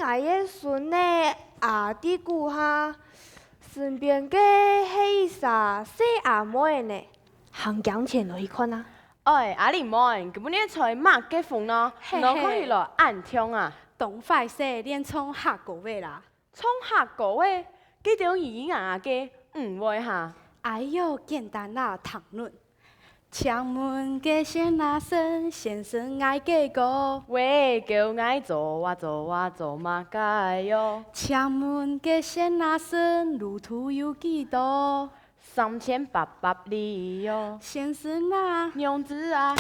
我的孙的阿弟姑哈，身边个是啥小阿妹呢？行讲前落去看啊。哎，阿玲妹，今日才马结婚咯，侬可以咯暗听啊。东快些练冲下个月啦。创下个位，几条语言啊个会哈。哎呦，简单啦，谈论。墙门嘅先那声，先生爱嘅歌。喂，叫爱做啊做啊做嘛该哟。墙门嘅先那声，路途有几多3800里哟。先生啊，娘子啊，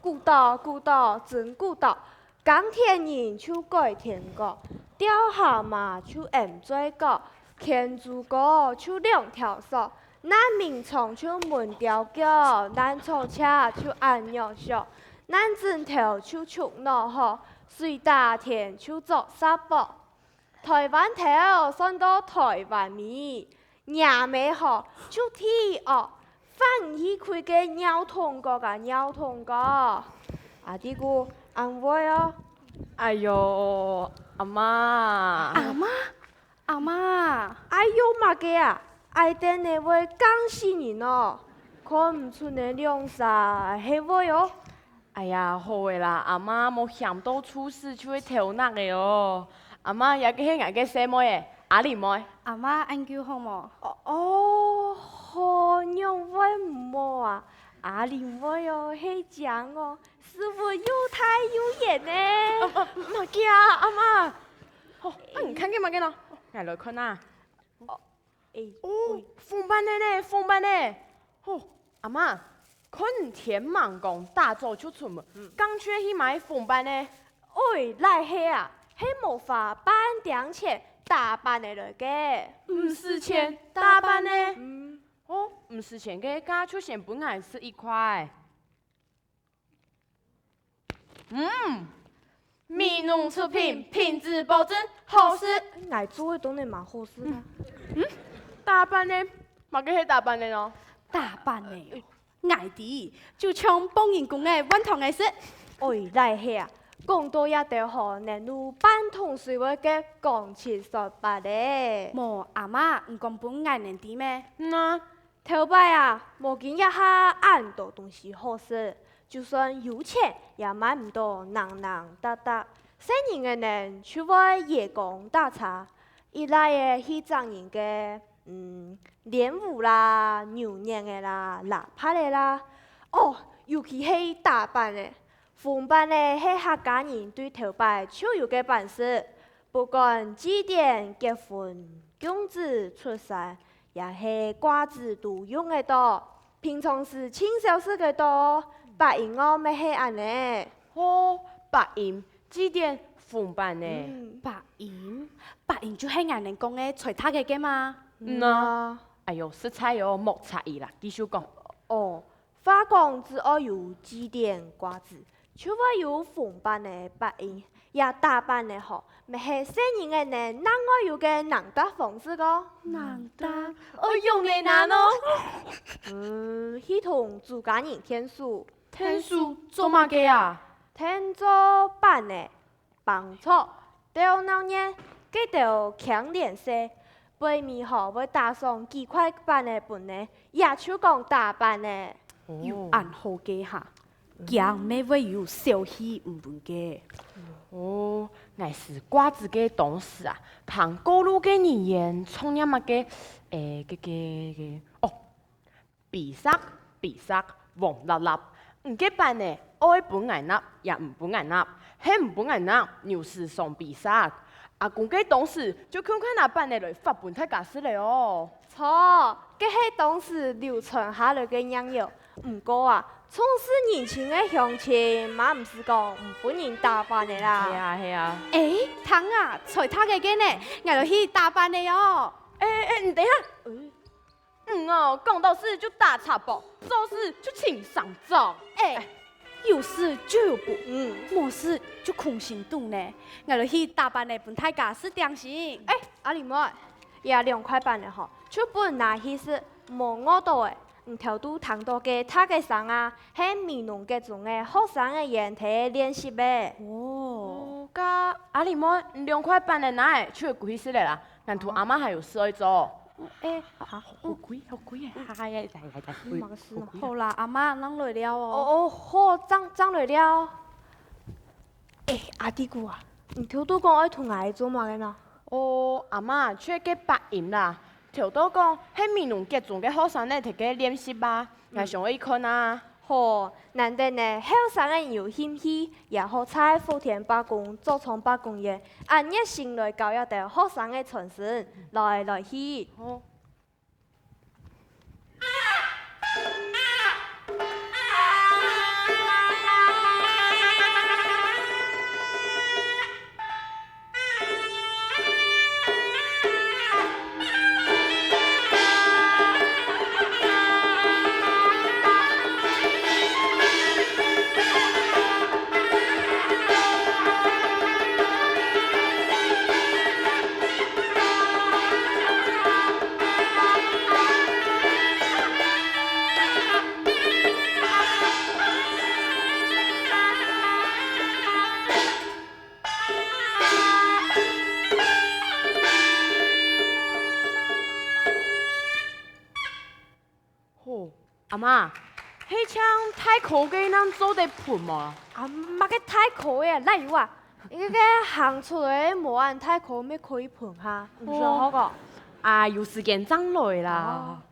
古道，真古道。钢铁人就改天高，钓蛤蟆就M最高，天竺歌就2条手。咱民虫就门雕脚，咱草车就按鸟笑，咱枕头就出脑壳，水大田就做沙包。台湾头算到台湾米，nhà美好就天哦，反去开个鸟通歌噶鸟通歌，阿弟姑安慰哦。哎哟，阿妈，阿妈，哎呦嘛个啊！爱等你会讲死人哦，看唔出你两啥系会哦。哎呀，好诶啦，阿妈莫想到出事就会头难个哦。阿妈也个係我个細妹诶，阿玲妹。阿媽安叫好冇？哦，好娘会唔冇啊？阿玲会哦，系讲哦，师傅又太有眼呢。嘛惊啊，阿妈。哦，你看见嘛见咯？我来看啊。哦，封班的呢，封班的。哦，阿妈，看天忙讲大早就出门，刚去去买封班的。喂，来嘿啊，嘿无法半点钱打扮的来嘅。唔是钱，大班的。嗯，哦，唔是钱嘅，家出现本来是1块。米农出品，品质保证，好事。来做的东西蛮好事的。大班的，嘛个係大班的咯。大班的，矮啲就像幫人講嘅溫堂嘅事。喂，来嘿啊，讲到也得好，能有半桶水位嘅講切說白咧。冇阿媽唔講本矮人啲咩？啊，頭擺啊，無見一下按多東西好食，就算有錢也買唔到能能得得。細人嘅人就會夜光打茶，一來嘅去爭人嘅。蓮霧啦、牛年嘅啦、臘八嘅啦，哦，尤其係大班嘅，逢班嘅係客家人對頭擺超有嘅本事，不管祭典、結婚、公子出世，也係瓜子都用嘅多，平常時輕小事嘅多，白銀我咪係安尼。哦，白銀祭典逢班的。白銀就係矮人講嘅隨他嘅嘛。啊，哎呦，食材哦，莫差異啦，繼續講。哦，花講只要有祭典瓜子，除非有逢班的白銀，也大班的好，咪係細人嘅人，哪我有嘅能得方式個？難得，我用你難哦。系統自家人天數，天數做乜嘅啊？天做班的幫錯，到那年佢條強連勢。背面好會打上幾塊板的本呢，也就講大班的。有暗號嘅下，講咩會有小氣唔本嘅。哦，我是瓜子嘅董事啊，旁高路嘅語言，從呀嘛嘅，哦，比薩，黃立立，唔嘅班呢，愛本眼納，也唔本眼納，係唔本眼納，又是上比薩。阿公嘅董事就看看那班的來發本太假事了哦。錯，佢係當時流傳下來嘅樣樣。唔過啊，從事年輕嘅鄉親，嘛唔是講唔本人打扮嘅啦。係啊。誒，糖啊，隨他嘅呢，我就去打扮你哦。你等一下。講到事就打岔啵，做事就請上妝。有事就有補，冇事就空心度呢。我就去打扮你本太假是定型。阿玲妹，也2塊半的吼，就本拿去是冇我到的，唔條都談到嘅他嘅生啊，係美濃嘅種嘅學生嘅原體練習嘅。哦，甲阿里莫2块半的哪会出贵死了啦？难图阿妈还有事要做？哈，好贵，好贵啊！哎呀，嘛个事哦。好啦，阿妈，咱来了哦。哦，好，长来了。阿弟姑啊，你头拄讲爱同阿做嘛个呢？哦，阿妈，出去白银啦。头拄讲，迄面容结中嘅学生咧，摕去练习吧，也上去看啊。好，难得呢，后生人有兴趣，也好在福田罢工，做从罢工业，按热心来教育到学生的传承，来去。好。阿妈，迄枪太苦嘅，咱做得喷嘛？啊，嘛个太苦的，哪有啊？伊个行出来无按太苦，咩可以碰下，唔是好个。啊，有时间长来啦。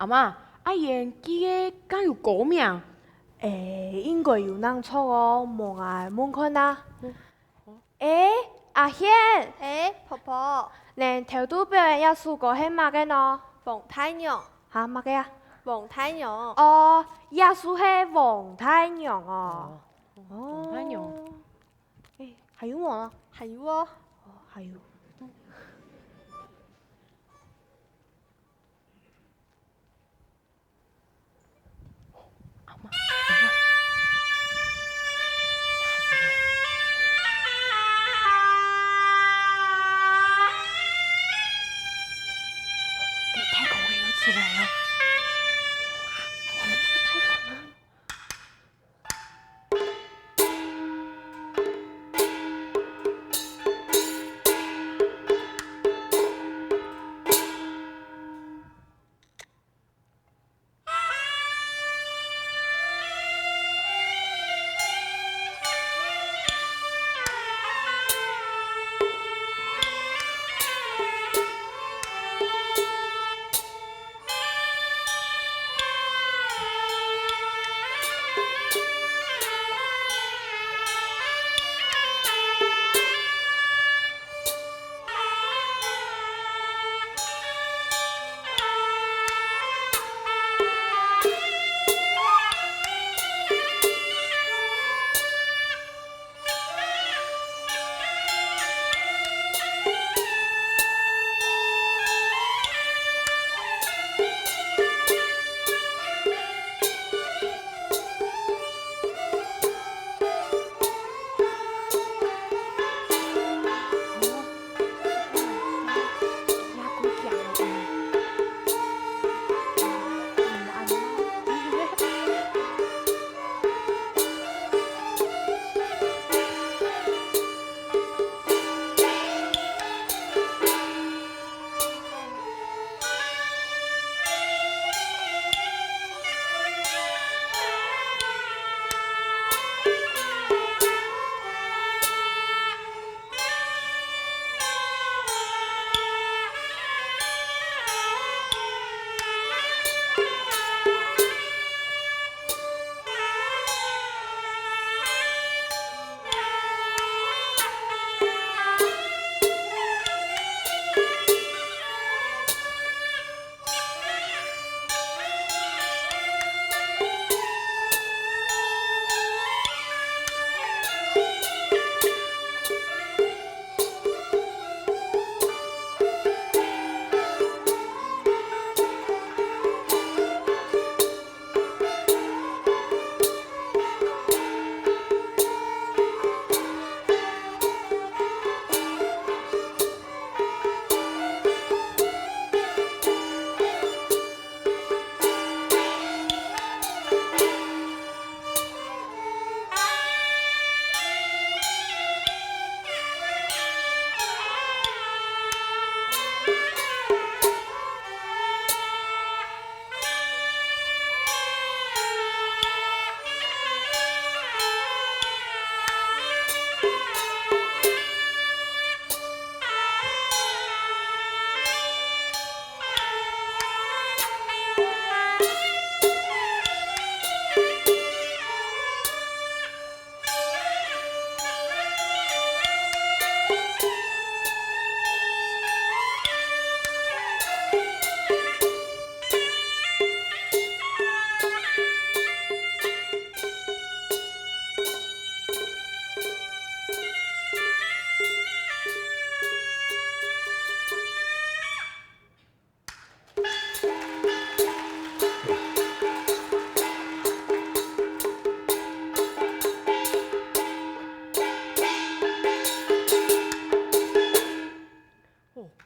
阿妈，阿言记个敢有歌名？应该有人错哦，望爱问看呐。阿贤，婆婆，恁头都表演艺术歌是嘛个喏？王太娘，哈嘛个呀？王太娘，哦，艺术是王太娘哦。王太娘。还有我呢？还有哦，还有。太空会又起来了。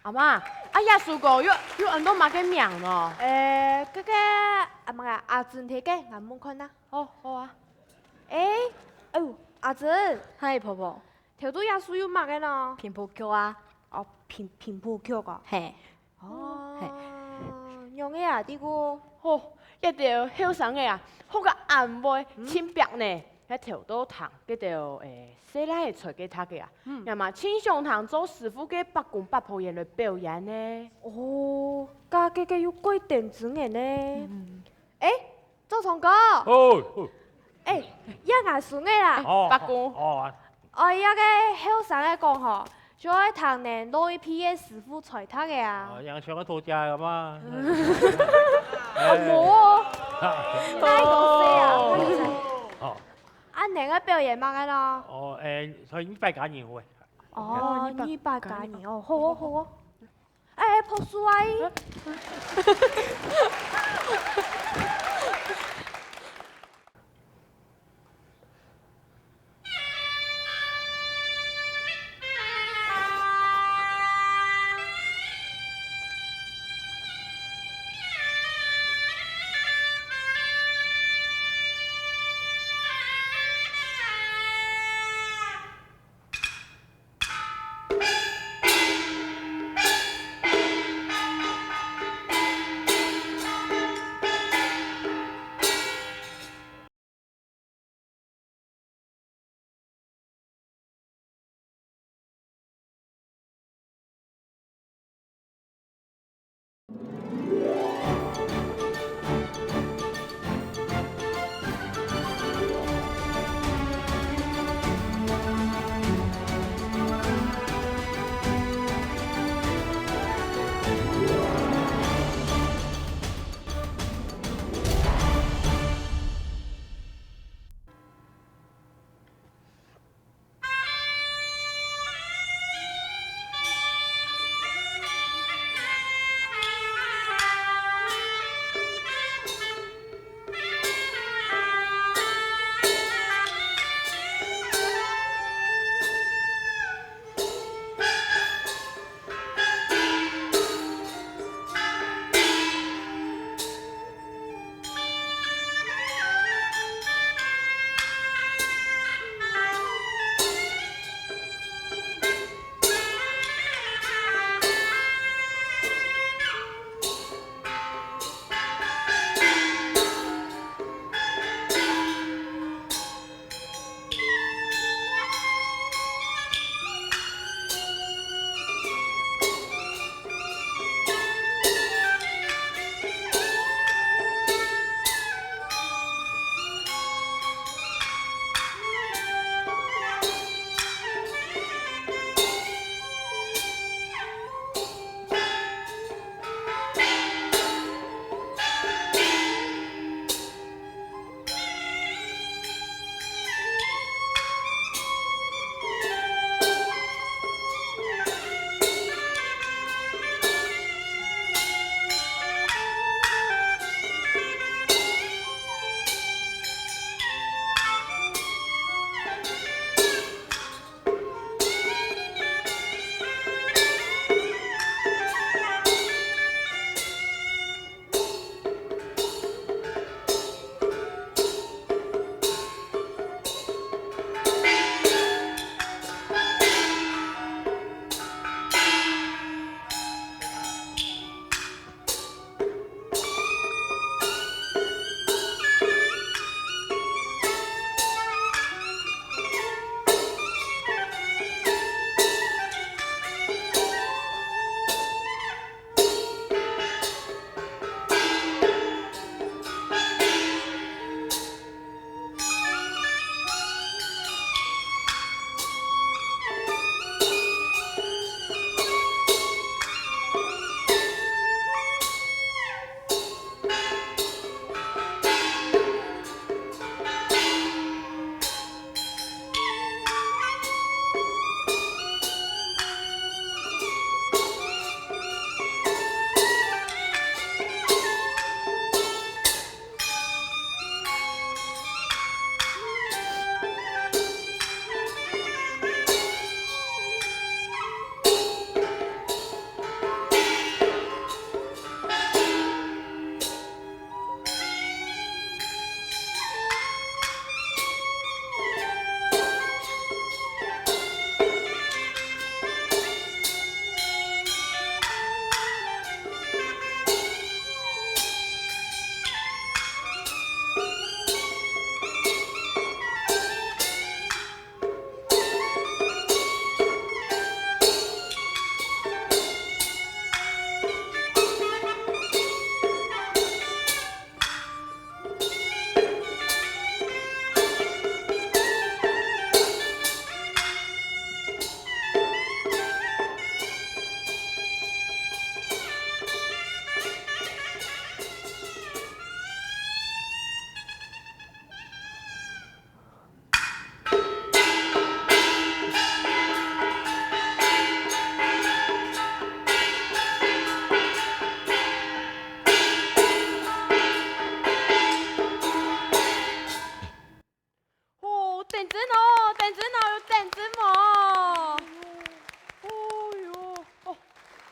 阿妈，啊耶稣哥有很多嘛个名咯。这个阿妈个阿珍提个，俺们看呐。好啊。阿珍，嗨婆婆，头都耶稣有嘛个呢？平埔曲啊，哦，平埔曲个。嘿，哦，用个啊，这个。好，一条后生个啊，好个暗背青白呢。迄条道堂，佮着细仔个找给他个啊，要么请上堂做师傅嘅八公八婆演来表演呢。哦，家己个有几点子嘅呢？哎，周聪哥，哦，哎，也眼顺个啦。八公哦，我一个后生个讲吼，就爱堂年老一批个师傅传他个啊。养上个土家咁嘛。冇哦，太多岁啊！哦，按两个表演嘛个咯。哦，所以你拜假年會。哦，你八家年哦，好哦好哦。哎，朴树阿姨。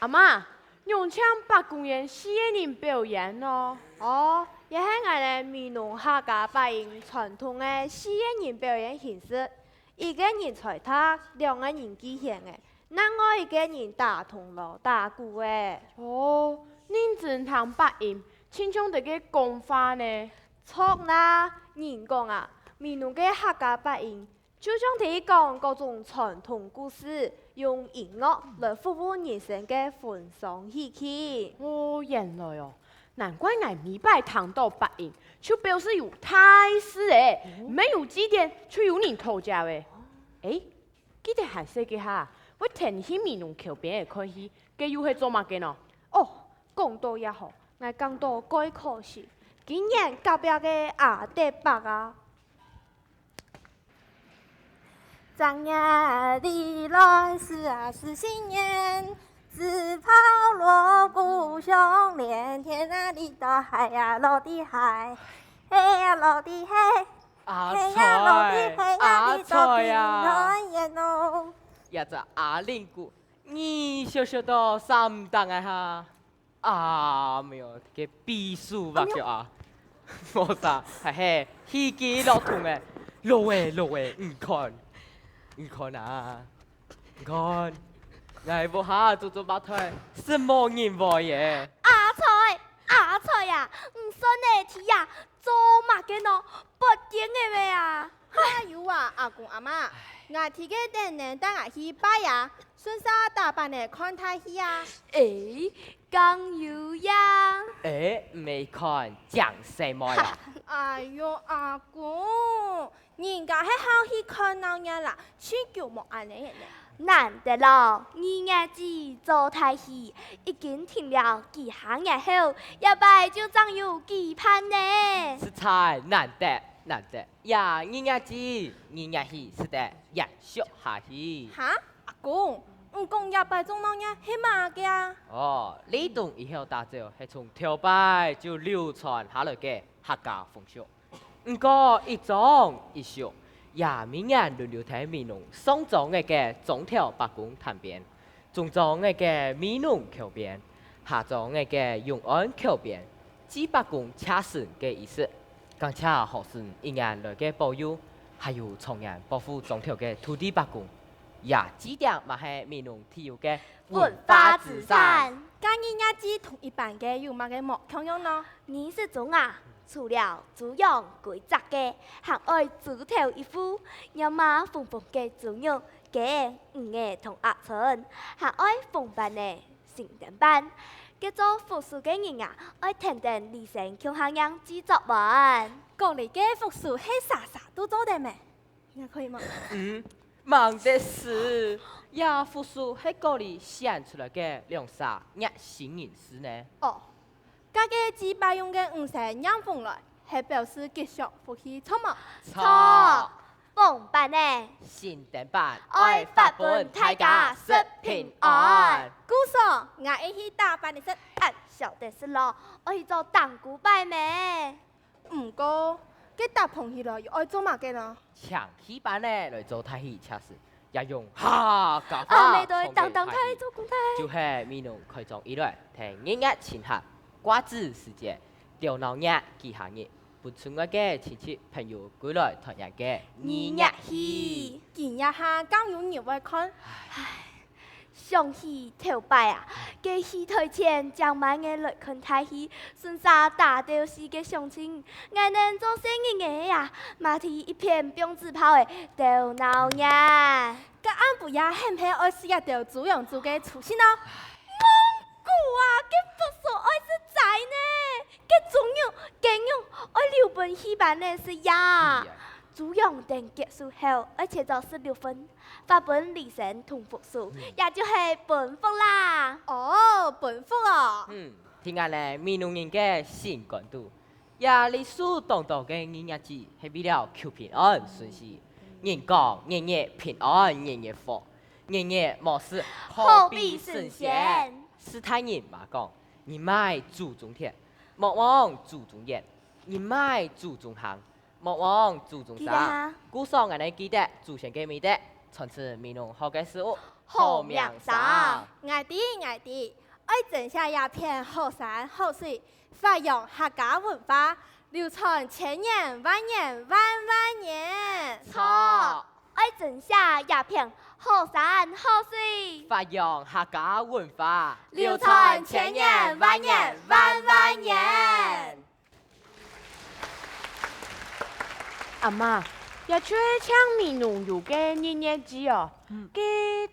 阿妈，用枪把公演四个人表演咯。哦，也是我哋闽南客家八音传统的四个人表演形式，一个人吹塔，两个人击弦的，另外一个人打铜锣、打鼓的。哦，恁真通八音，亲像这个讲法呢。错啦，人讲啊，闽南嘅客家八音，就像提讲各种传统故事，用音乐来服务人生嘅欢丧喜气。哦，原来哦，难怪俺米拜糖到八音，就表示有太师诶，没有几点就有人偷家诶。诶，记得还说个哈，我听起闽南口边的开戏，佮又是做乜嘅呢？哦，讲到也好，我讲到该可惜，今年隔壁嘅阿德伯啊。正月里来是新年，自抛锣鼓响连天啊！里到海呀，落地海，嘿呀落地嘿，阿嘿呀落地嘿呀，阿里到平菜呀，安夜咯。也只阿玲姑，你小小到三当啊哈，啊没有个秘书吧叫啊，我啥嘿嘿，飞机落痛诶，落诶，你看啊，你看，我不下做做把腿，什么人无耶？阿菜呀，唔信你提呀，做乜嘅喏？不点嘅咩啊？加油啊，阿公阿妈！我提个电呢，带我去拜呀，顺沙大班的看太戏啊。诶，江油呀！诶，没看讲什么呀？哎哟，阿公，人家系好去看闹热啦，去叫莫安尼嘅呢。难得咯，二月子做太戏，已经停了几下日后，一拜就真有几盼呢。是菜难得。呀，你伢子，你伢戏是得延续下去。哈，阿公，唔讲一拜中闹热系嘛嘅啊？哦，呢栋以后大招系从头摆就流传下来嘅客家风俗。不过一种一俗，也每年轮流睇闽南上庄嘅中条八公谈边，中庄嘅闽南口边，下庄嘅永安口边，几八公恰神嘅意思。更恰学生一年来嘅保佑，还有从人保护中条嘅土地八公，也指定嘛系闽南特有嘅文化资产。今日日子同一般嘅有乜嘅莫同样呢？你是中啊？除了主用规则嘅，还爱主头一副，要么缝缝嘅主用嘅五个同阿春，还爱缝班嘅成人班。叫做复数嘅人啊，爱听听李生强下样制作文。国里嘅复数系啥都做得咩？你可以吗？忙的是，也复数喺嗰里选出来嘅两三日新人诗呢。哦，家嘅几百用嘅五成样风来，系表示继续复习错嘛？错，缝班呢？新定版爱发本大家失平安。姑嫂，我一起打扮你识，啊，晓得是咯，我去做当古拜咩？唔过，佢搭棚起来又爱做乜嘅呢？抢戏班呢来做太戏测试，也用哈家啊，法你对当当太做公太。就係闽南開創以來，聽日日前客瓜子時節，掉鬧日記下日，撥出我嘅親戚朋友歸來團圓嘅二日戲。見一下更有人會看。上戲頭擺啊，嘅戲台前將晚嘅來看太戲，順沙大吊士嘅相親，我能做生意嘅呀，馬蹄一片鞭子炮嘅掉鬧日。個安不也很配愛試一條主用做嘅出現咯？古啊，嘅復數愛是仔呢，嘅中用、勁用愛留本戲班呢是呀。主用等結束後，而且就16分，發本離成同復數，也就係本復啦。哦，本福啊！聽下咧闽南人嘅新感度，也理所當當嘅日子係為了求平安順遂，人講日日平安，日日福，日日無事何必神仙？斯坦人嘛講，你賣注重田，莫忘注重人，你賣注重行。莫忘注重啥？古上人哋記得祖先嘅美德，傳承闽南好嘅事物，好命啥？爱的，爱整下鸦片好山好水，发扬客家文化，流传千年万年万万年。错，爱整下鸦片好山好水，发扬客家文化，流传千年万年万万年。阿妈，也出唱闽农有个年年字哦，个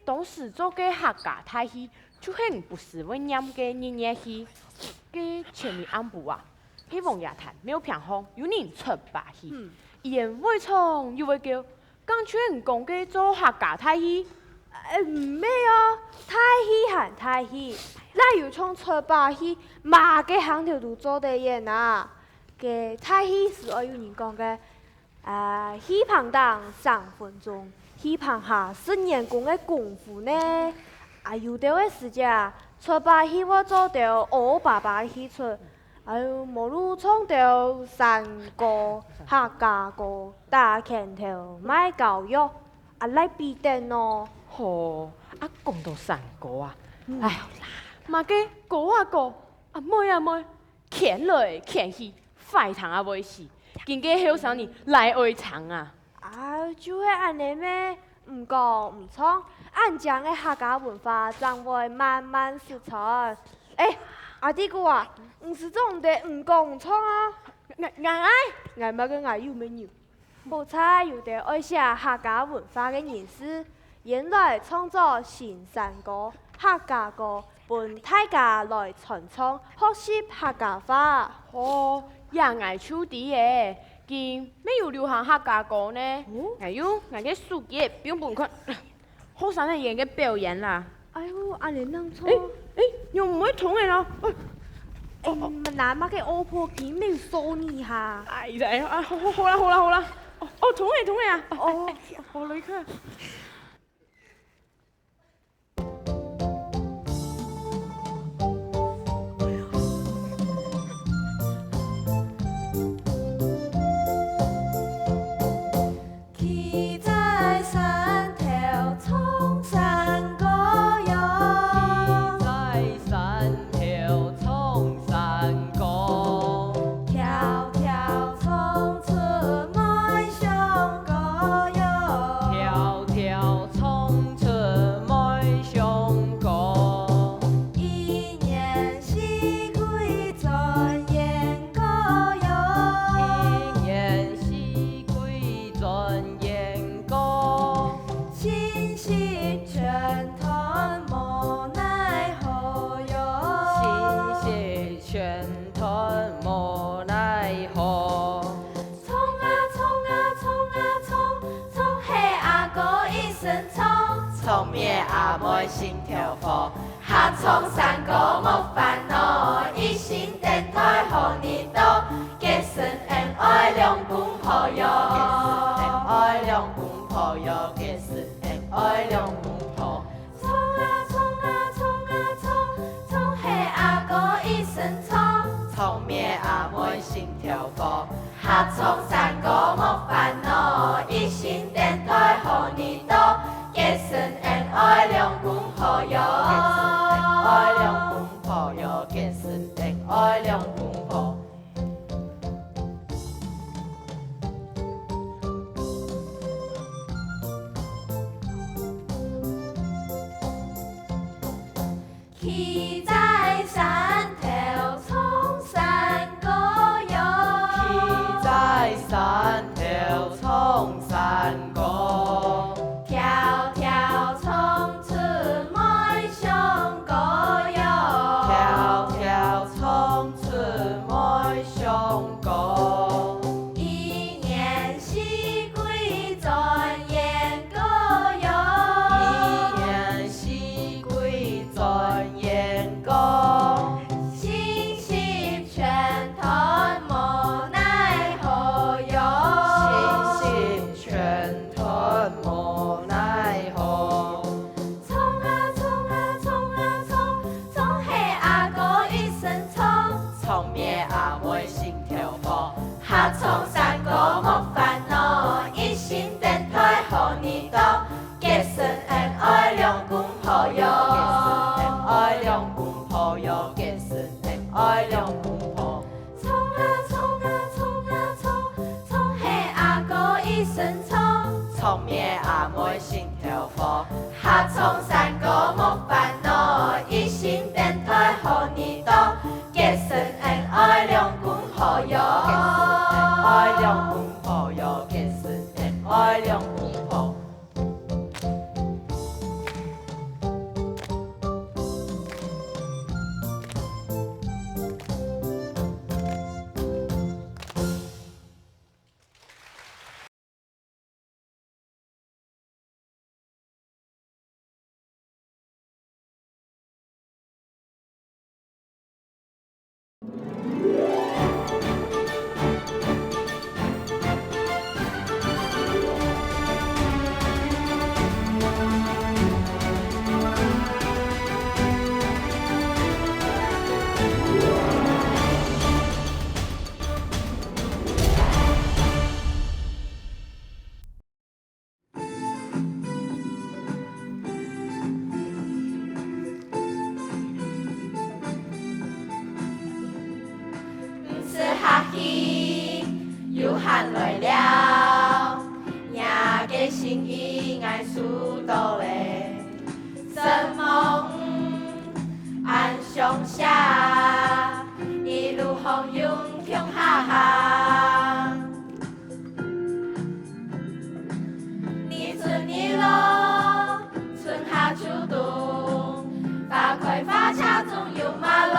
当时做个客家大戏，就很不是为念个年年戏，个前面暗部啊，希望夜坛没有偏好，有人出把戏，言会唱又会叫，刚出人讲个做客家大戏，唔咩哦，太戏喊太戏，那有从出把戏，马嘅行条都做得演啊，嘅太戏是我有人讲嘅。戏棚当3分钟，戏棚下10年功的功夫呢，有的个时间出把戏我做到200戏出，无路创到3个客家歌，大拳头卖教育，来比登哦。吼，讲到山歌啊，哎呀，嘛个歌啊歌，妹，欠来欠去，快糖也袂死。今个后生年来爱唱啊！就是安尼咩？唔讲唔错，俺将个客家文化将会慢慢失传。阿弟哥啊，唔是总得唔讲唔错啊！爱乜个爱有咩有？好彩有得爱写客家文化嘅人士，原来创作新山歌、客家歌，本大家来传唱，学习客家话。哦。也爱手底诶，今没有流行客家歌呢。还有俺个书记标本看，好生的演个表演啦。哎呦，阿莲能错。又唔会同嘅咯。那么个欧婆片没有收你哈。哎呀，好啦。同嘅啊。好嚟看。从灭阿妹心跳火，下从山歌莫烦恼，一心电台和你到，结成恩爱两公婆哟，爱两公婆哟，结成恩爱两公婆。冲嘿阿哥一声冲，从灭阿妹心跳火，下从山歌莫烦恼，一心电台和你到。结成恩爱两公婆哟，爱两公婆哟，结成恩爱两公婆。骑在山头冲山歌哟，骑在山头冲山歌。跳跳冲出妹上歌哟，跳跳冲出妹上歌。一年四季转眼歌哟，一年四季转眼歌。心系全团无奈何哟，心系全团无。从灭阿妹心跳火，下从山歌莫烦恼。一身葱，葱面阿妹心跳火，下葱三个莫烦恼，一心电台好你多，结成恩爱两公好友，爱两公好友，结成恩爱两公好。哈希又喊来了，伢个心意爱输到嘞，什么暗上下，一路风涌涌哈哈，你春你落，春夏秋冬，花开花恰总有马路。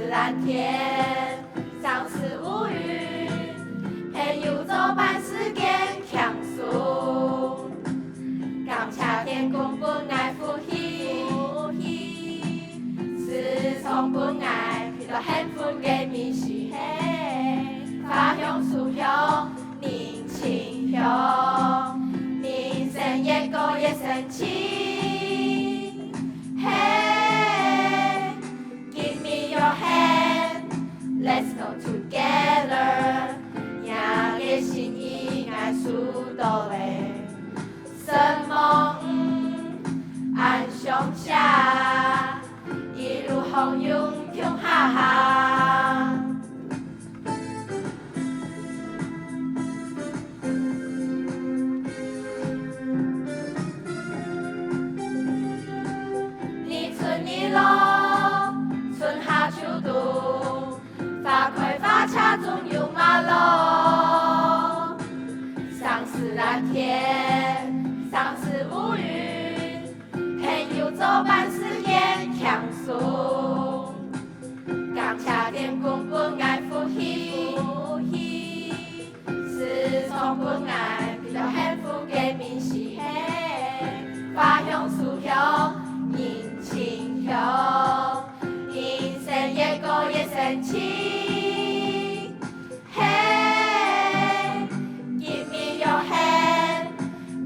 蓝天，上次无语，朋友走办事间强诉，刚恰天公本爱呼吸，自从本爱遇到幸福嘅面是花香树香，年轻香，人生一个一生情。Let's go together， 伢个心意爱输到嘞，什么暗上下，一路风涌涌哈哈。你春你落，春夏秋冬。花开花恰总有马路，上是蓝天，上是乌云，朋友走办事间强诉，刚恰天公本爱呼吸，是从本爱比较幸福嘅面是花香树香，人情香，人生一个一生情。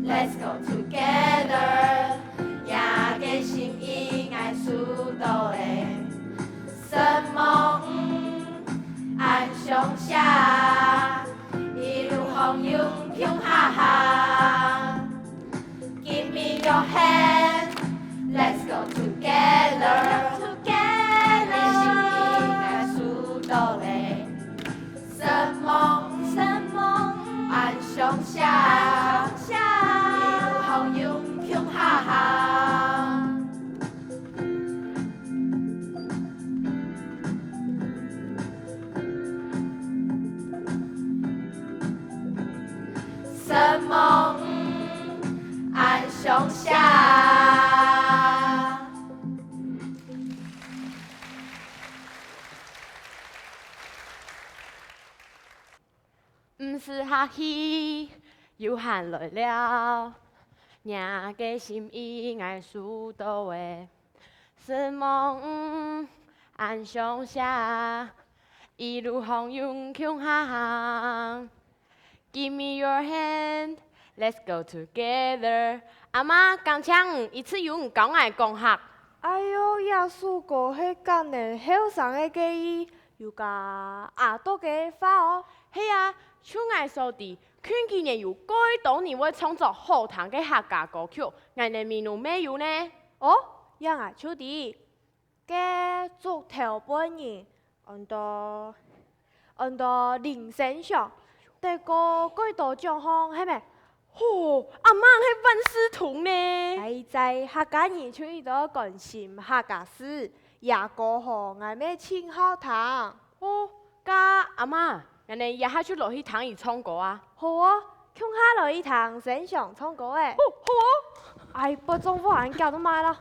Let's go together， 伢个心意爱输到嘞，什么暗上下，一路风涌涌哈哈。Give me your hand， Let's go together， 伢个心意爱输到嘞，什么暗上下。涌涌哈哈，什么暗上下。唔是哈希又喊来了。伢个心意爱输到位，是梦暗上下，一路风涌涌哈哈。Give me your hand, let's go together。阿妈刚唱一次用讲爱讲学。哎呦，耶稣哥迄间的后生的记忆，又甲阿多嘅发哦。系啊，像爱说的。劝今年有改多年会创作好听嘅客家歌曲，俺的面容没有呢？哦，样啊，秋弟，嘅足头半年，按到林生祥，得过几多奖项，系咪？吼，阿妈係万事通呢。係在客家人出遇到關心客家事，也過河嗌咩青好堂。哦，家阿媽，人哋也下出落去聽伊唱歌啊。好啊，鄉下來一堂正常唱歌誒。哦，好啊。哎，不中午還搞到買啦。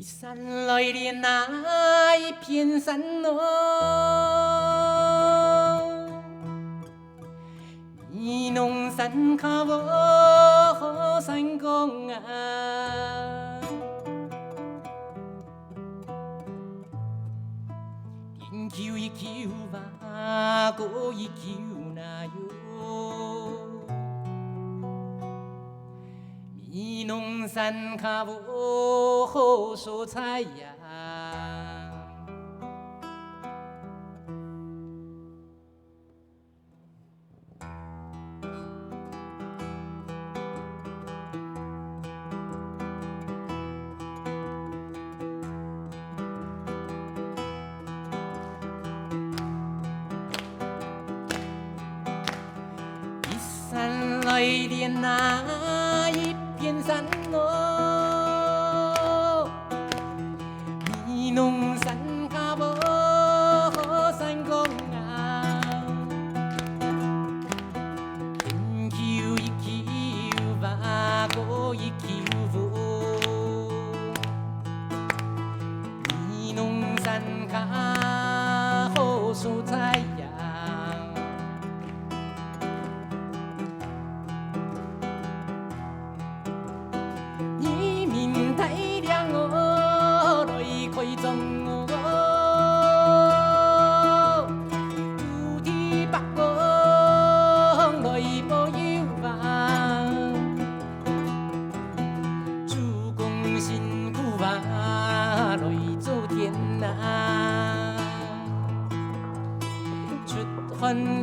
山来连那一片山哦，你弄山卡我山公啊，天球一球吧，过一球那哟。你弄山卡我好蔬菜呀，一山来连那一片山哦，你弄山卡我山公啊，天球一球吧，过一球无，你弄山卡好蔬菜呀。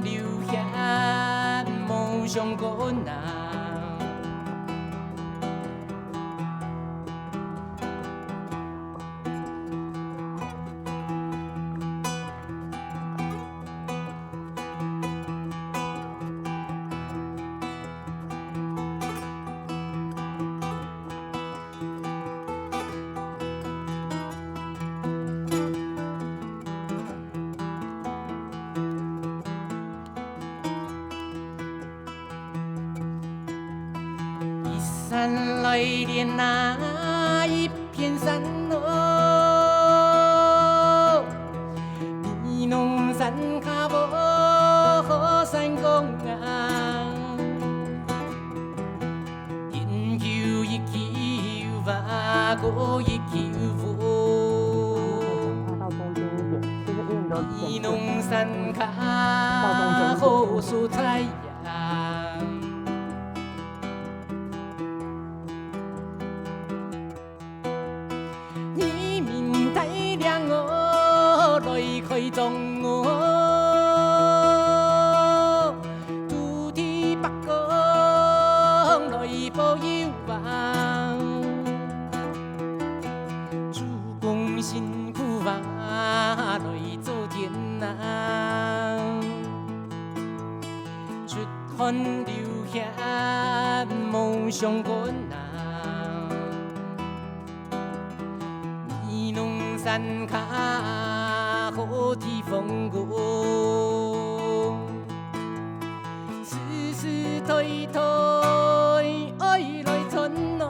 流血梦想过难，山来连那一片山哦，你弄山卡我好山公啊，天球一球吧，过一球无，你弄山卡好蔬菜呀。开宗哦，拄伫北港来保佑啊，主公辛苦啊，来做田啊，出汗流血梦想困难，你弄山卡。好地风过，丝丝推推爱来春哦。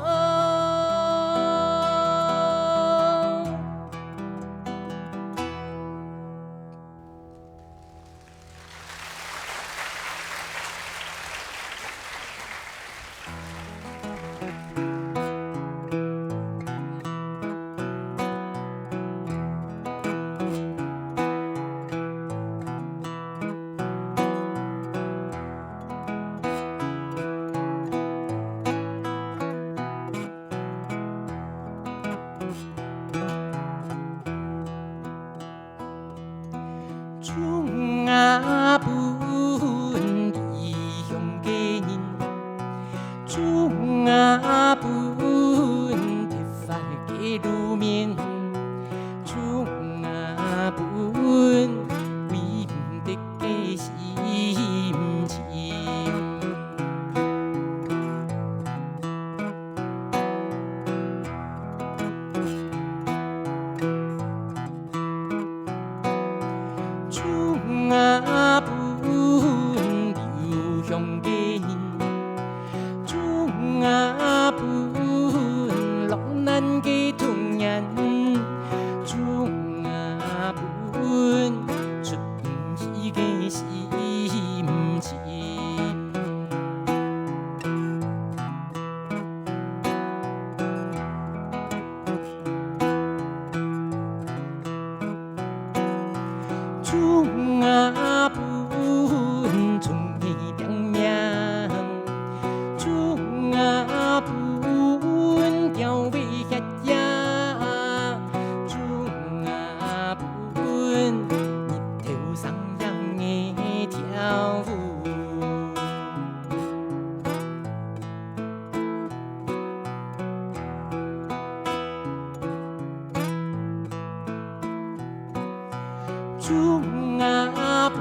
竹啊本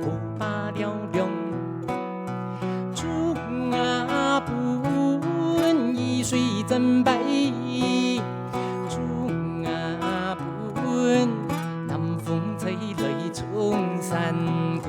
古巴了亮，竹啊本雨水真白，竹啊本南风吹来冲山谷。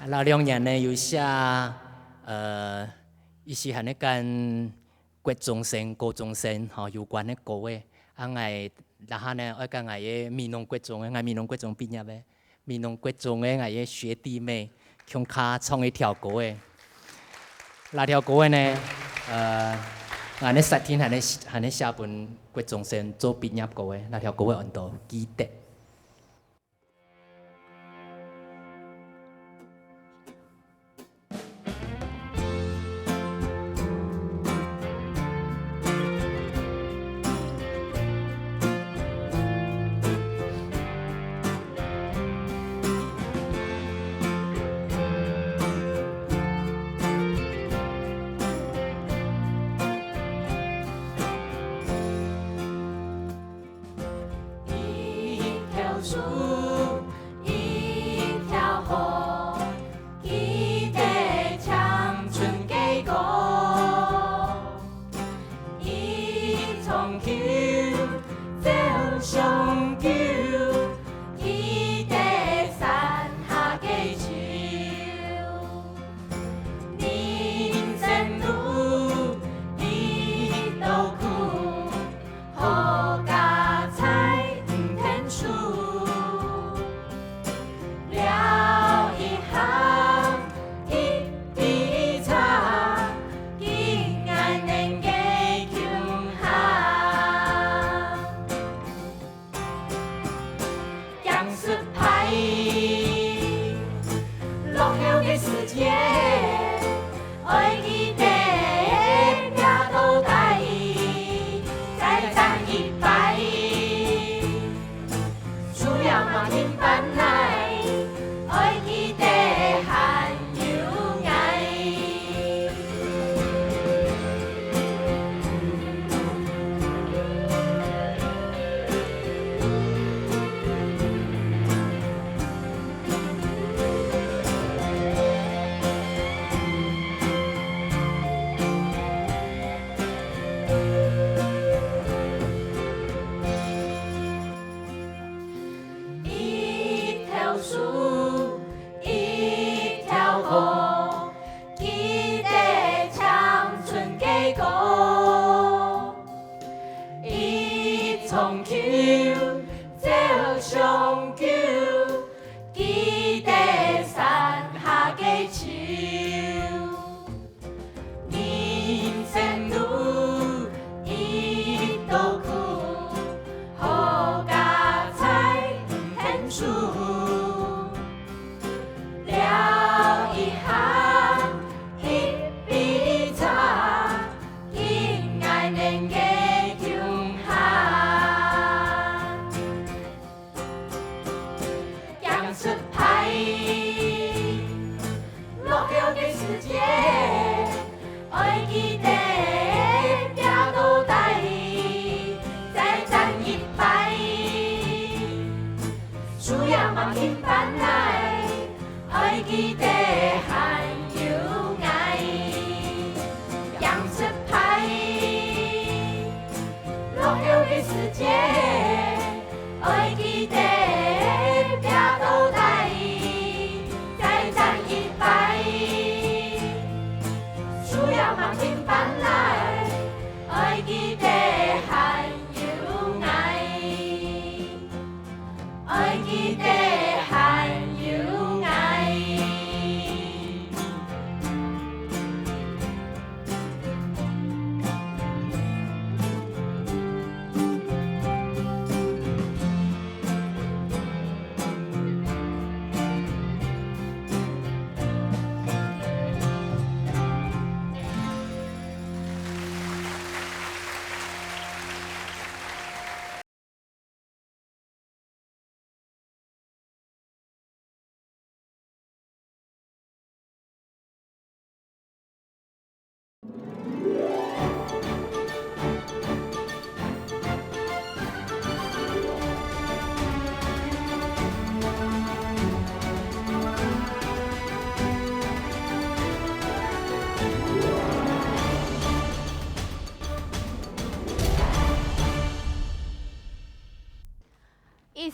老两年呢有写一些和那间国中生、高中生有关的歌诶，然后呢，我跟我的闽南国中的，我闽南国中毕业的，闽南国中的我的学弟妹，向卡唱一条歌诶。那条歌呢，我呢昨天和你写本国中生做毕业歌诶，那条歌叫做记得。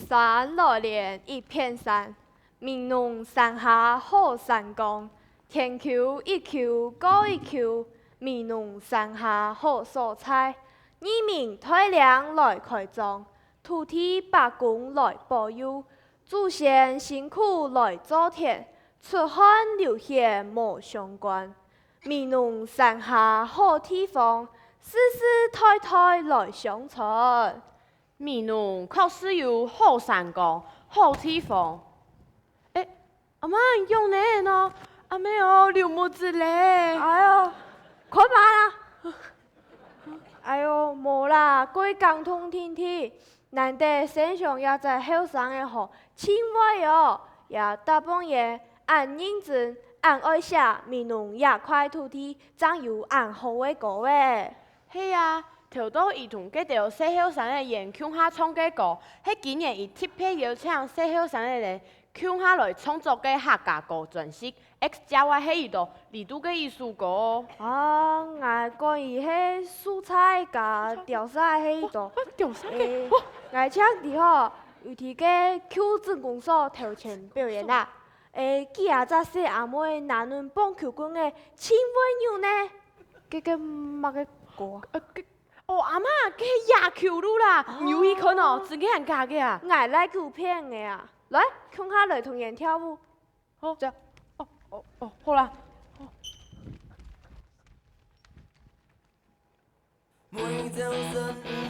山来连一片山，明侬山下好山岗。天丘一丘高一丘，明侬山下好蔬菜。二明太阳来开张，土地百公来保佑。祖先辛苦来造田，出汗流血莫相关。明侬山下好地方，世世代代来相传。闽农确实有好山岗、好地方。阿妈用呢？阿妹哦，流木子嘞。哎呦，快慢啦！哎呦，无啦，过交通天气，难得山上也在后山的河，清歪哦，也大半夜按认真。按爱写，闽农也块土地，长有按好的歌诶。是啊，头到伊同嗰条西后山的人乡下唱嘅歌，迄今年伊特别邀请西后山的人乡下来创作嘅客家歌专辑 ，X 加 Y 迄一度二度嘅艺术歌哦。啊，我关于迄蔬菜甲调菜迄一度，调啥诶，我请伫吼有伫个 Q 镇公所头前表演啦。记下早说阿妹男人棒球棍的亲温柔呢，这个乜个歌？阿妈，佢野球路啦，有伊看哦，自己人家嘅啊。我来鼓片的啊，来，乡下来同人跳舞。好，这，好啦。每朝晨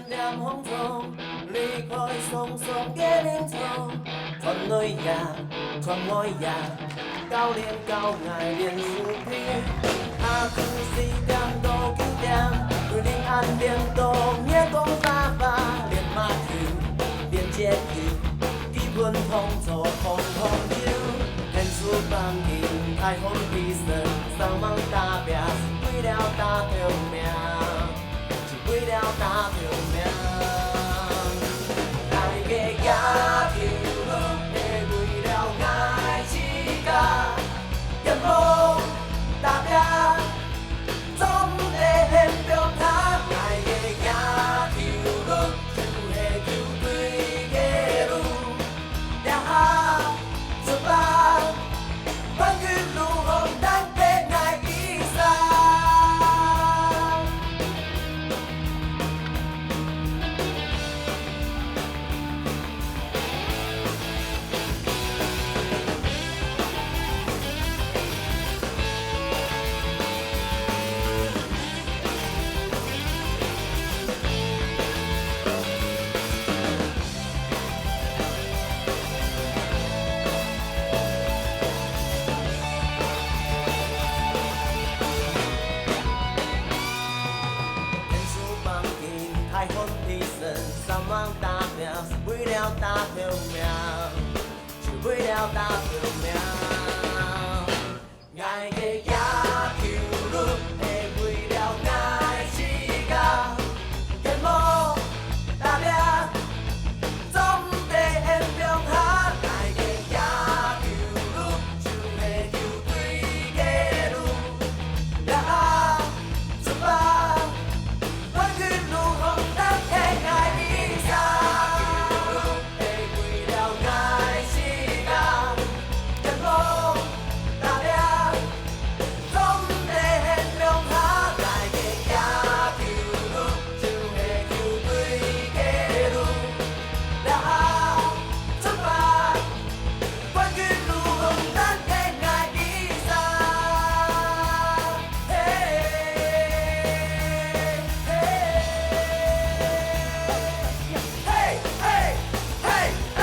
念风霜，离开匆匆嘅林场，传来呀，传我呀，教练教爱练书片，下晡4点到9点，对林安练到夜光爸爸练马球，练截球，基本通做通通球，天书放进太空比赛，上网打拼是为了打条命。为了打条命，爱个野球路，会为了爱自家，沿路打拼，总得现中他。爱个野球路，就会球队的路，抓下出发，冠军路红咱得爱比赛。打拼是为了打条命，是为了打条命。爱个野球路，会为了爱自家，沿路打拼，总得现中下。爱个野球路，就会球队的路，抓下出发，冠军路红咱的爱比赛。会为了爱自家，沿路打拼。总得现中下，爱个野球路，就会球队的路，抓下出发，冠军路红咱的爱比赛。嘿，嘿，嘿，嘿，嘿，嘿。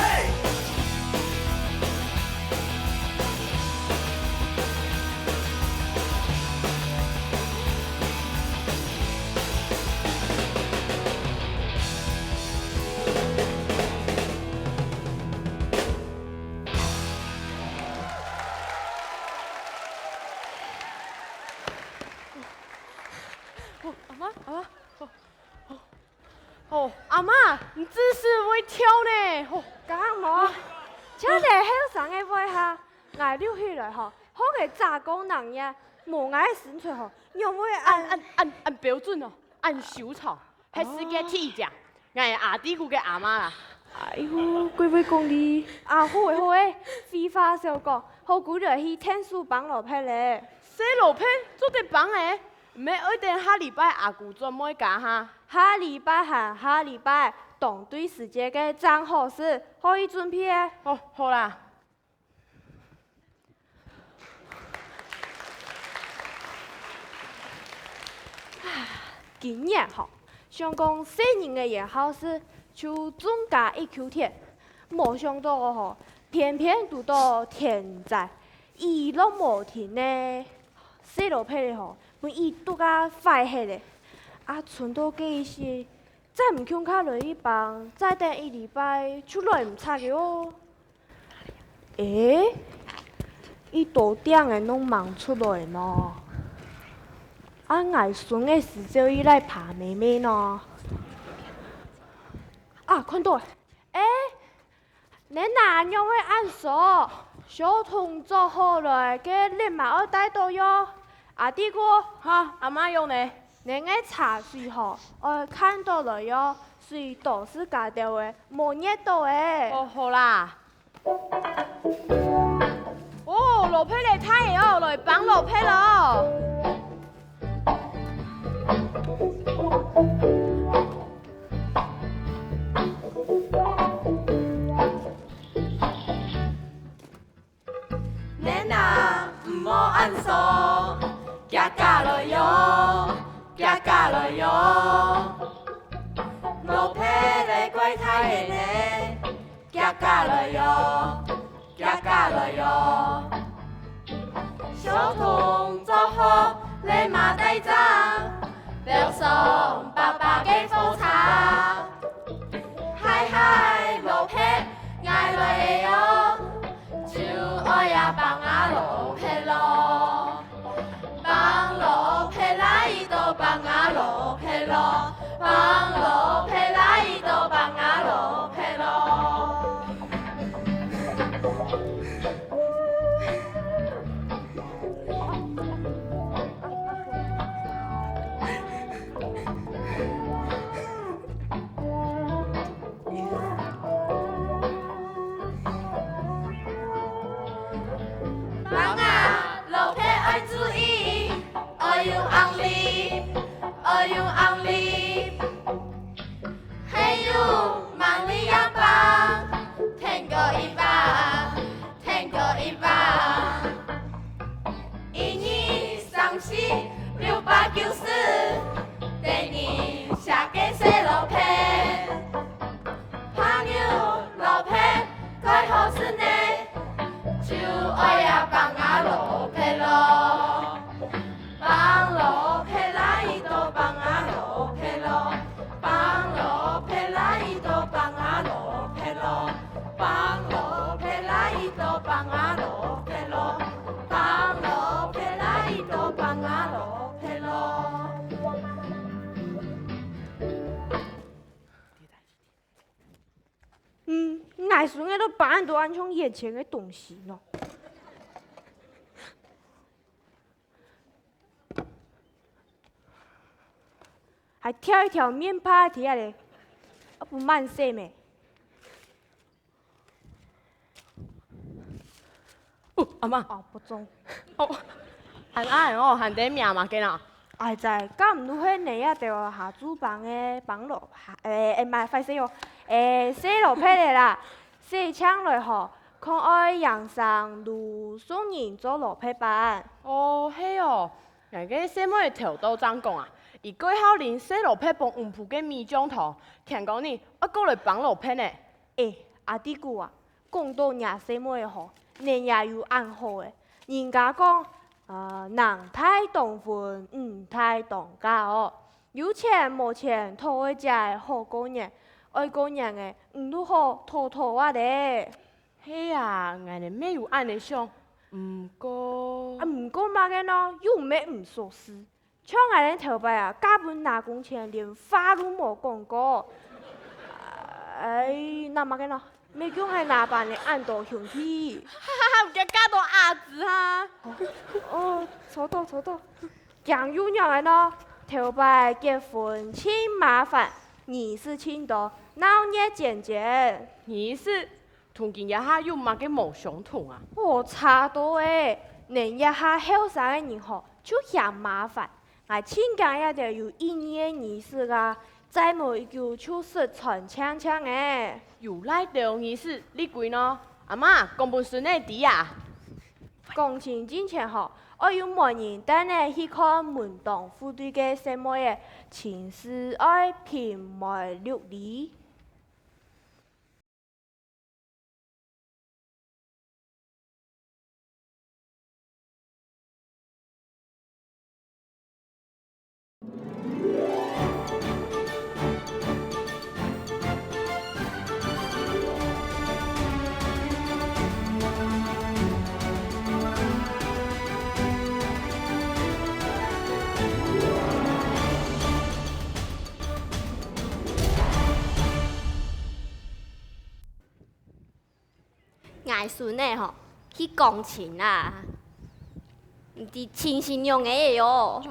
阿妈，你姿势会跳呢。敢无？请在后山的尾下，我溜起来吼，好个炸工人呀，无爱生出吼，因为按标准哦，按手操，迄是个铁匠，我阿弟姑个阿妈啦。哎呦，几位讲哩？啊，好诶好诶，废话少讲，好久就去天书帮老皮咧。洗路皮做得帮诶，唔免一定下礼拜阿姑专门教哈。下礼拜和下礼拜同对时间嘅正好事，可以准备诶。哦，好啦。今年吼，想讲细人嘅夜考试，就总加一口甜，没想到吼，偏偏遇到天灾，伊落无停呢，洗路皮咧吼，本伊拄甲坏起咧，啊，剩到计是再唔强卡落去帮，再等一礼拜就来唔差嘅哦。伊多点嘅拢忙出来喏。啊，外孙的时就伊来爬妹妹呢。啊，看到了，你哪样会按手？小童做好了，给立马要带到哟。阿弟哥，哈，阿妈用呢？你个茶水吼，看到了哟，水都是家掉的，冇热到诶。哦，好啦。哦，路皮嚟睇哦，来绑路皮咯。恁啊，唔好按手，行到了哟，行到了哟。路皮咧怪太的咧，行到了哟，行到了哟。小童做好你马带章，留送爸爸嘅复查。嗨嗨，路皮挨来哟。就爱呀帮啊路皮咯，帮路皮来都帮啊路皮咯，帮路皮来都帮啊路皮咯。帮啊，路皮爱注意，爱用红力，爱用红力，还有忙里呀帮，天过一把，天过一把，一年30、694，第二下给洗路皮，朋友路皮该好事呢。就爱呀帮啊路皮咯，帮路皮来都帮啊路皮咯，帮路皮来都帮啊路皮咯，帮路皮来都帮啊路皮咯，帮路皮来都帮啊路皮咯。外孙个都把很多安像眼前的东西呢。还挑一条面趴在底下嘞，不慢些咩？哦，阿妈。哦，不中。哦，喊阿哦，喊啲名嘛，见啦。哎在，敢唔如迄你啊，就下主房的帮路，唔系快些哦，洗路皮嘞啦，洗枪来吼，看爱养上卢松人做路皮班。哦，嘿哦，人家什么头都怎讲啊？伊过后连洗路皮帮黄埔嘅米浆糖，听讲呢，我过来绑路皮呢。阿弟姑啊，讲到伢什么的吼，你也有暗号的，人家讲。人太同婚，太同家哦。有钱无钱，讨回家好过年，爱过年的，都好讨啊咧。嘿啊，俺哋没有安尼想，唔过。唔过嘛个喏，又没唔说事。像俺哋头摆啊，根本拿工钱连话都无讲过。那嘛个喏，没叫系拿办的按到兄弟。哈哈，唔叫加到鸭子哈。错到。讲有样的喏，头摆结婚请麻烦，仪式请到，闹热渐渐。你是同今一下有嘛个冇相同啊？我差多诶，人一下后生的人吼就嫌麻烦，我亲家也得有一年仪式噶，再冇一句就失传呛呛诶。有来到你是你贵呢？阿妈讲本孙的弟啊。讲清之前吼，我有某人带你去看门当户对的什么嘢，情是爱平埋六厘。爱孙呢吼，去钢琴啦，毋是亲身用的哟。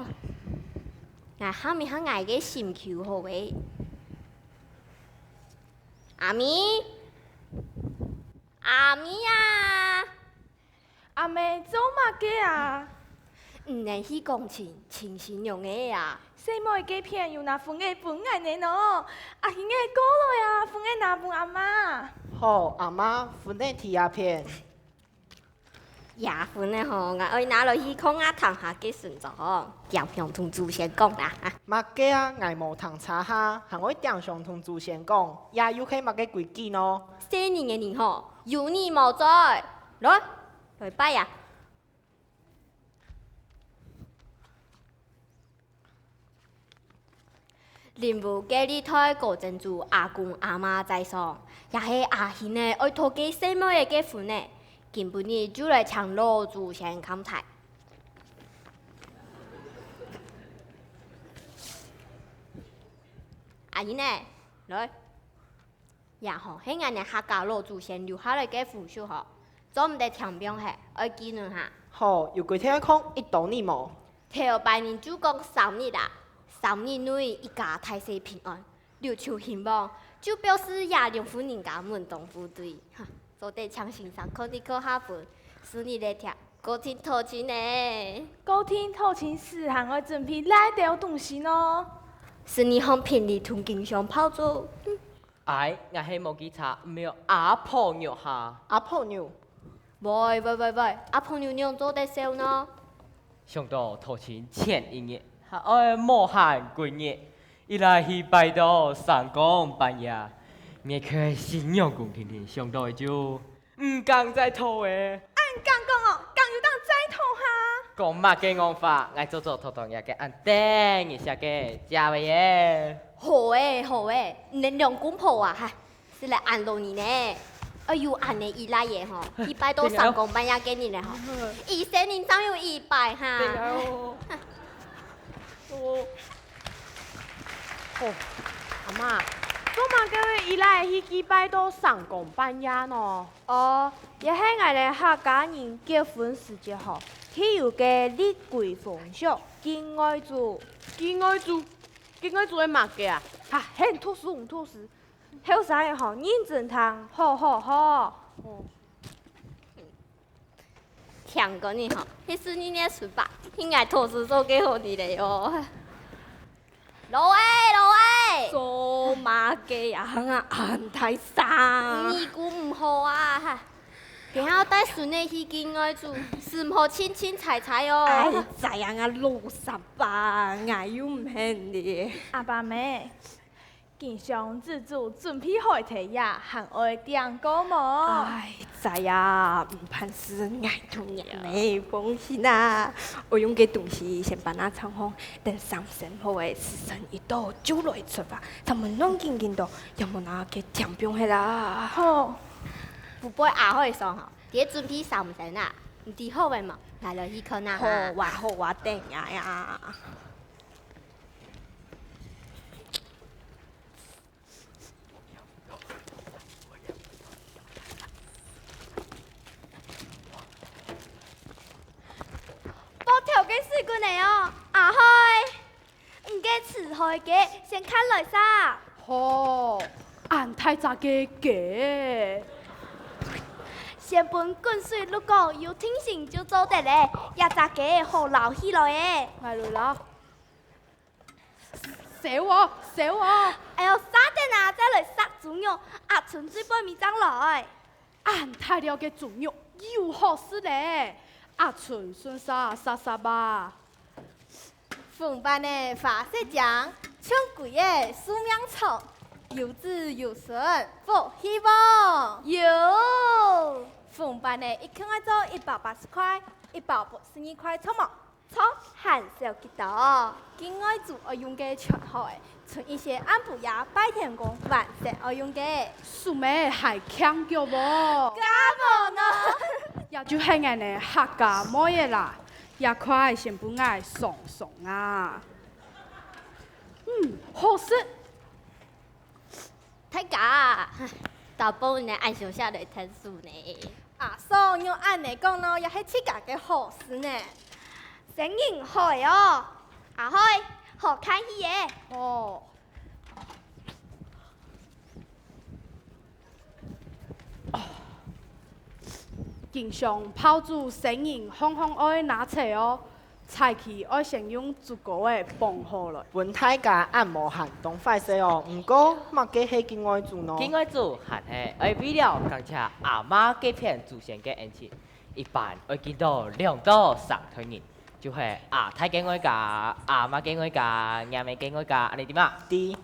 爱下面较爱个心球好诶。阿咪，阿咪啊，阿妹做嘛嘅啊？毋能去钢琴，亲身用的啊。什么嘅片有那份嘅本眼的喏？阿兄嘅过来啊，份嘅拿本阿妈。好，阿妈，分内提鸦片。夜份的吼，我爱拿落去空啊堂下嘅顺序，点向同祖先讲啦。乜嘅啊？我无通查下，行我点上同祖先讲，也有起乜嘅规矩呢？新年嘅人吼，有你无在，来拜呀！任务嘅你台过珍珠阿公阿妈在上，也是阿兄呢爱托给什么嘅嘅份呢？今晡日就来抢老祖先砍菜。阿姨呢，来，也吼，迄眼嘅客家老祖先留下来嘅腐朽吼，做唔得强兵下，爱纪念下。好，有几天空一道你无？头拜年就讲3日啦，3日内一家大细平安，六畜兴旺，就表示亚良夫人家门当户对，哈，做得强先生考你考下分，4日来听，高天讨亲呢。高天讨亲时，还我准备来点东西呢。是你向平日同经常泡做。哎，我系冇记错，没有阿婆肉下。阿婆牛，喂，阿婆娘娘做得少呢？上到头前前一日，还爱莫喊几日，一来去拜到三更半夜，灭去新娘公天天上到就唔敢再偷诶。俺讲讲哦，讲有当再讨下。讲乜嘅講法，我做偷偷嘢嘅按叮一下嘅加位嘢。好誒，你兩公婆啊，哈，是來按路你呢？哎呦，按你依賴嘢吼，一拜到三更半夜給你咧吼，一生人總有一拜哈。阿妈，做嘛个伊来去祭拜到三更半夜呢？哦，也是我哋客家人结婚时节吼，佢有个礼规风俗，敬爱做，敬爱做的嘛个啊？哈，很土实。后生嘅吼，认真听，好。聽過你吼，迄是你嘅書吧？應該托事做給好你嘞喲。老哎，做嘛嘅啊？安太生。你估唔好啊哈！然後帶孫嘅去敬愛做，是唔好清彩哦。哎，這樣啊，老實吧，我又唔恨你。阿爸妹，見上自助準備開題呀，還愛點歌冇？哎，這樣唔怕是愛同人沒關係啦。我用嘅東西先把它藏好，等上身後嘅時辰一到就來出發。他們弄見到有冇那嘅獎品係啦？好。不背阿可以上吼，啲準備上唔成啊？唔啲好嘅嘛，嚟落去看下。好啊，定呀。我條嘅水管嚟哦，阿開，唔嘅詞開嘅，先看來撒。好，俺太早嘅嘅。先本滚水如果有听信就做得嘞，也早嘅好留起来诶。来啦，小我，小我，哎呦，三点啊，再来杀猪肉，阿纯水杯米张来。俺太了嘅猪肉又好吃嘞，阿纯顺沙沙沙吧。凤班的法式酱，香桂的素面草，有滋有顺，福希望。有。凤班的一斤要做180块，182块葱末，葱含少几多？今爱做我用嘅全好诶，存一些安补牙拜天公完成我用嘅。素妹还强叫无？干么呢？也就系俺的客家冇嘢啦，也快先不爱送送啊。好食。太假，大部分人爱小下来听书呢。阿嫂用按嚟讲咯，也系自家嘅好事呢。声音好哦，阿开，好看戏耶。哦。经常泡煮生饮，烘烘爱拿出哦，菜期爱先用足够的放好来。本太家按摩行动快些哦，唔过乜嘅系境外做喏。境外做还系爱为了刚才阿妈给片祖先嘅恩情，一般会见到2到3团人，就系阿太境外家、阿妈境外家、爷妹境外家，安尼点啊？啲。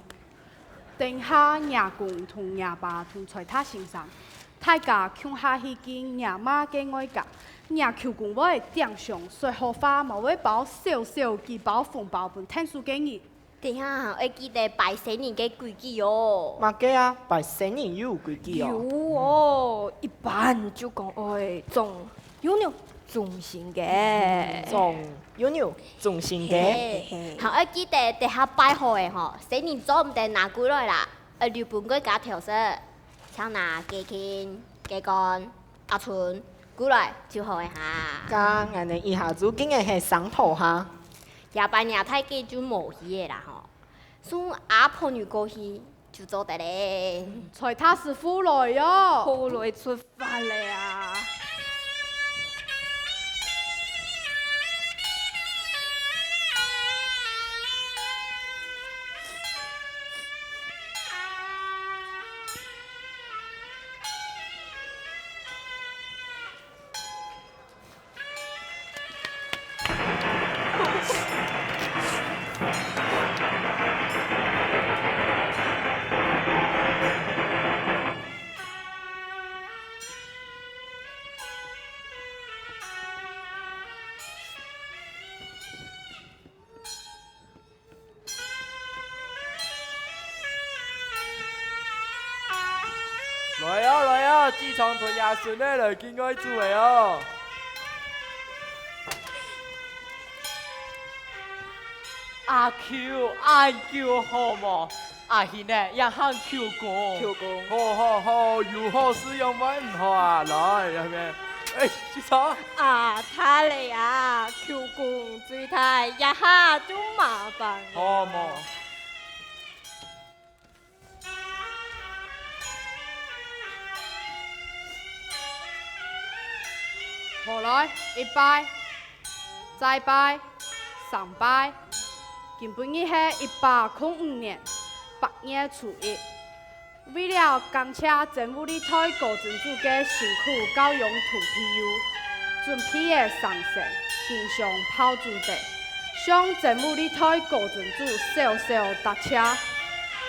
等下爷公同爷爸同在他身上，大家穷下去见爷妈嘅爱家，爷求公会顶上水荷花毛会包小小几包红包本听书给你。等下会记得拜神人嘅规矩哦。乜嘅啊？拜生人有规矩哦。有哦，一般就讲爱种有牛种先嘅，种有牛种先嘅。还会记得等下拜好诶吼，神人做唔得拿过来啦，留半个加调色，像拿鸡筋、鸡肝、阿春过来就好诶哈。家俺哋一下子竟然系上头哈。夜班夜太计就无去诶啦吼，送阿婆女过去就做得嘞。在他师傅来哟，好来出发嘞啊！来自从同爷孙咧来见我做嘅哦。阿 Q， 阿 Q 好冇？阿贤呢也喊 Q 哥。好，有好事用乜唔好啊？来，入面，自从。啊，他嘞啊，Q 公最太一下就麻烦。好冇。好来，一拜，再拜，3拜。今本日系1805年8月初1，为了感谢政府的台高真主嘅辛苦教养同庇佑，准备嘅上神经常泡煮地，向政府的台高真主小小搭车，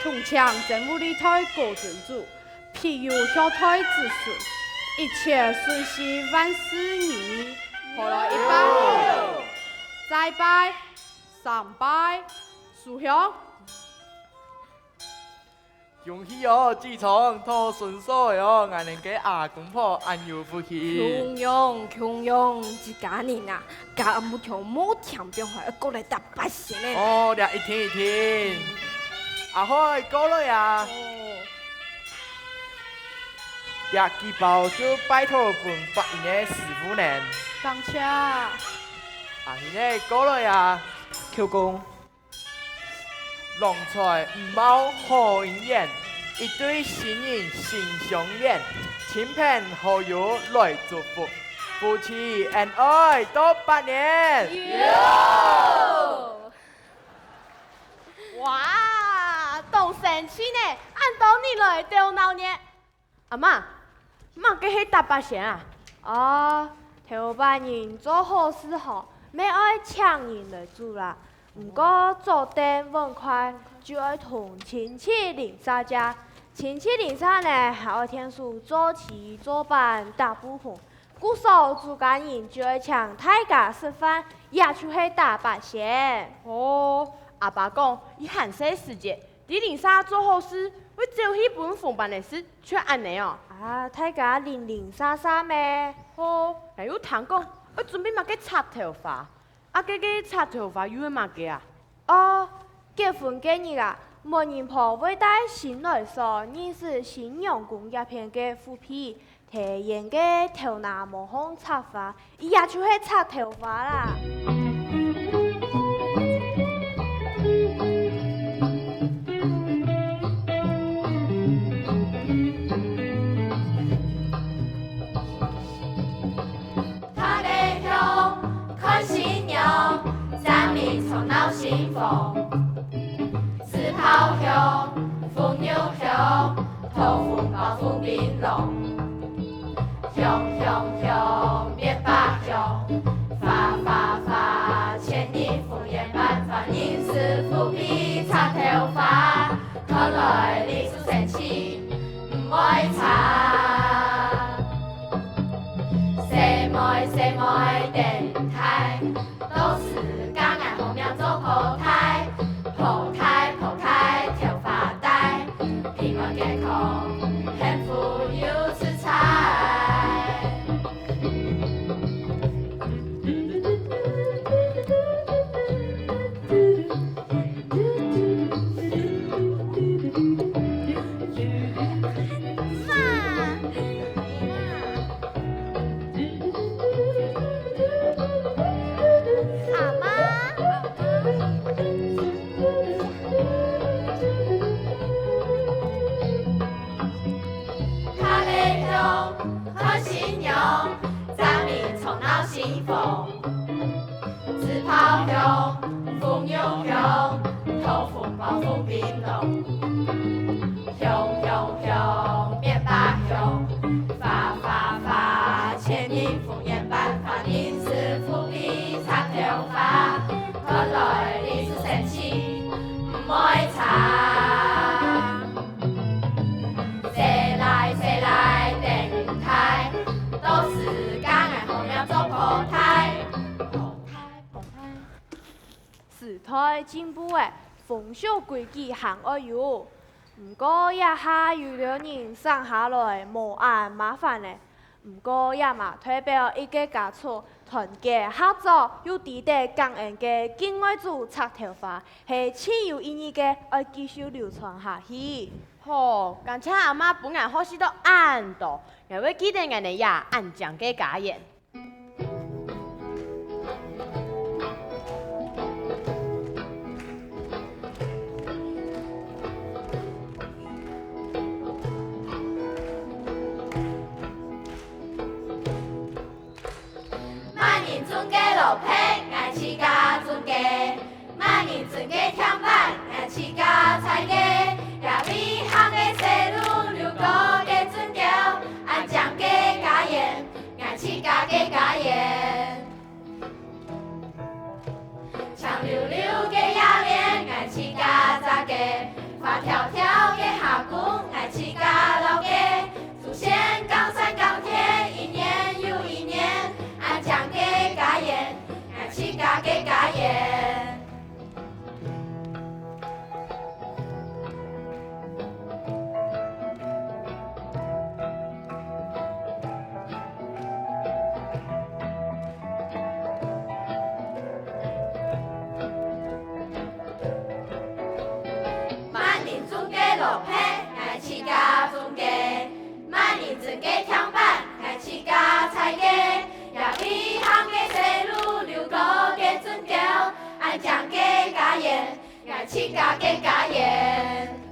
同向政府的台高真主庇佑小台子孙。一切顺心，万事如意。好了，一拜，再拜，3拜，属香。恭喜哦，自从托顺手的哦，俺能给阿公婆安有福气。穷用，自家人啊，家木条冇强变坏，过来打八仙嘞。哦，你一天一天，阿开过来呀。第几包就拜托本白银的师傅呢？感谢。啊，现在过来呀，Q 公。龙菜唔包好营养，一对新人心相恋，亲朋好友来祝福，夫妻恩爱多8年。哇，动神气呢！按道理来丢闹呢。阿妈，妈给迄大把钱啊？哦，头8年做好事后，没爱抢人来做啦。不过做点稳快，就爱同亲戚邻居家。亲戚邻居呢，还爱听书做事做饭打不红。故手做家人就爱请大家吃饭，也就是大把钱。哦，阿爸讲，伊寒暑时节，伫邻居做好事，为做迄本奉办的事，却安尼哦。啊，大家零零散散咩？哦，还有听讲，要准备嘛个插头发，啊，个插头发有诶嘛个啊？哦，结婚纪日啊，媒人婆会带新来所认识新娘公一片嘅虎皮，提言嘅头拿毛孔插发，伊也就是插头发啦。他的香看新娘，站立从闹新风。自炮香，风牛香，头风包风冰龙。香香香，面巴香，发发发，千里风烟般发，人是虎皮插头发，看来你是神奇，唔爱插。谁妹电台，都是刚爱红娘做后台，后台头发呆，平安健康，幸福又自在。他的香看新娘，站立从闹新风。自炮香，风牛香，头风包风冰龙。香香香，面巴香，发发发，千里风烟般发，人是虎皮插头发，看来你是神奇，唔爱插。谁来电台，都是刚爱红娘做后台。时代进步诶，风俗规矩还爱有。不过也下有了人生下来无按麻烦嘞。不过也嘛代表一个家族团结合作，又值得感恩嘅敬爱主插头发，是很有意义嘅，要继续流传下去。吼，感谢阿妈本来好事都按到，也会记得人哋呀按讲嘅家言。万人尊嘅路皮，爱自家尊嘅；万人尊嘅天板，爱自家菜嘅。也厉害嘅西路流过嘅尊教，爱讲嘅家言，爱自家嘅家言。长溜溜嘅牙链，爱自家扎嘅；发条条嘅下弓，爱自家老嘅。祖先钢山钢铁，一年又一年，爱讲嘅家言，爱自家嘅家言。万人尊嘅路皮，爱自家尊嘅；万人尊嘅天板，爱自家菜嘅。也厉害嘅西路流过嘅尊教，爱讲嘅家言，爱自家嘅家言。